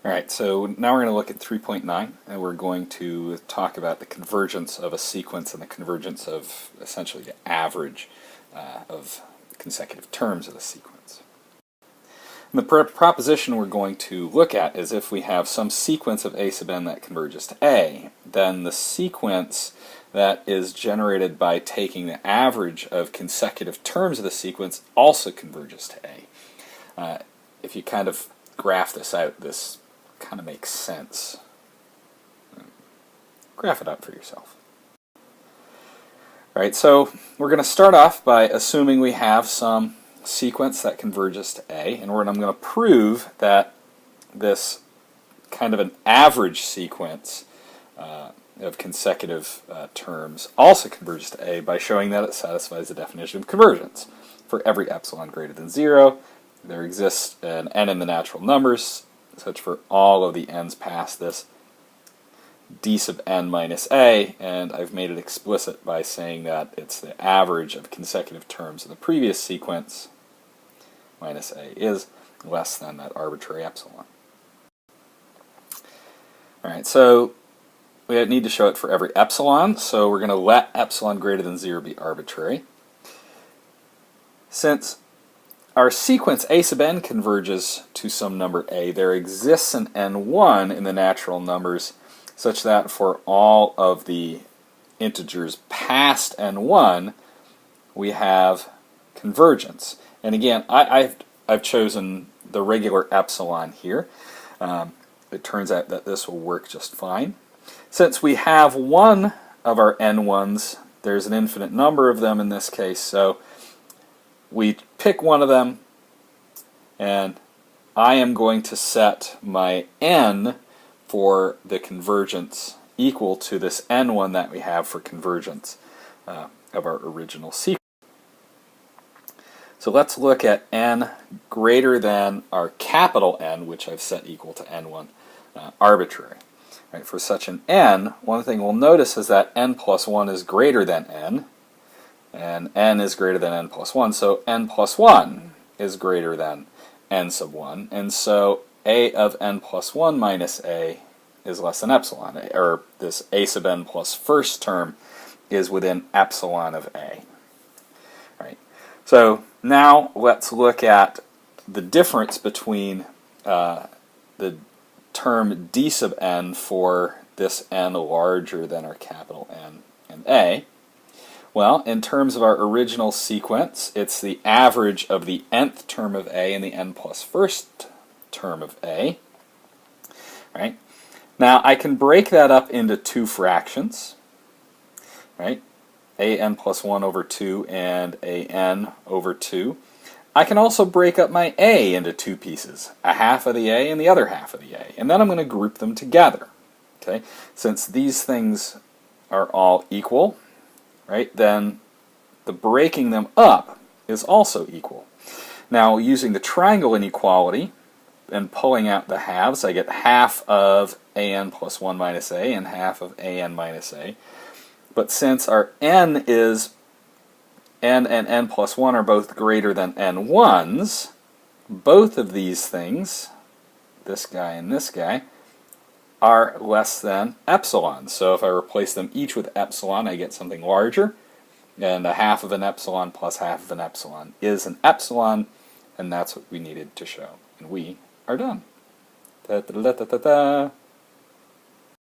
Alright, so now we're going to look at 3.9, and we're going to talk about the convergence of a sequence and the convergence of essentially the average of consecutive terms of the sequence. And the proposition we're going to look at is if we have some sequence of a sub n that converges to a, then the sequence that is generated by taking the average of consecutive terms of the sequence also converges to a. If you kind of graph this out, this kind of makes sense. Graph it out for yourself. Alright, so we're going to start off by assuming we have some sequence that converges to A, and I'm going to prove that this kind of an average sequence of consecutive terms also converges to A by showing that it satisfies the definition of convergence. For every epsilon greater than 0, there exists an n in the natural numbers, such for all of the n's past this d sub n minus a, and I've made it explicit by saying that it's the average of consecutive terms of the previous sequence minus a is less than that arbitrary epsilon. Alright, so we need to show it for every epsilon, so we're going to let epsilon greater than 0 be arbitrary. Since our sequence a sub n converges to some number a, there exists an n1 in the natural numbers such that for all of the integers past n1 we have convergence. And again, I've chosen the regular epsilon here. It turns out that this will work just fine. Since we have one of our n1s, there's an infinite number of them in this case, so we pick one of them, and I am going to set my n for the convergence equal to this n1 that we have for convergence of our original sequence. So let's look at n greater than our capital N, which I've set equal to n1 arbitrary. Right, for such an n, one thing we'll notice is that n plus 1 is greater than n, and n is greater than n plus 1, so n plus 1 is greater than n sub 1, and so a of n plus 1 minus a is less than epsilon, or this a sub n plus first term is within epsilon of a. Right. So now let's look at the difference between the term d sub n for this n larger than our capital N and a. Well, in terms of our original sequence, it's the average of the nth term of a and the n plus first term of a. Right? Now, I can break that up into two fractions. Right? a n plus 1 over 2 and a n over 2. I can also break up my a into two pieces, a half of the a and the other half of the a, and then I'm going to group them together. Okay? Since these things are all equal, right, then the breaking them up is also equal. Now, using the triangle inequality and pulling out the halves, I get half of an plus 1 minus a and half of an minus a. But since our n is n and n plus 1 are both greater than n1s, both of these things, this guy and this guy, are less than epsilon. So if I replace them each with epsilon, I get something larger, and a half of an epsilon plus half of an epsilon is an epsilon, and that's what we needed to show. And we are done. Da, da, da, da, da, da.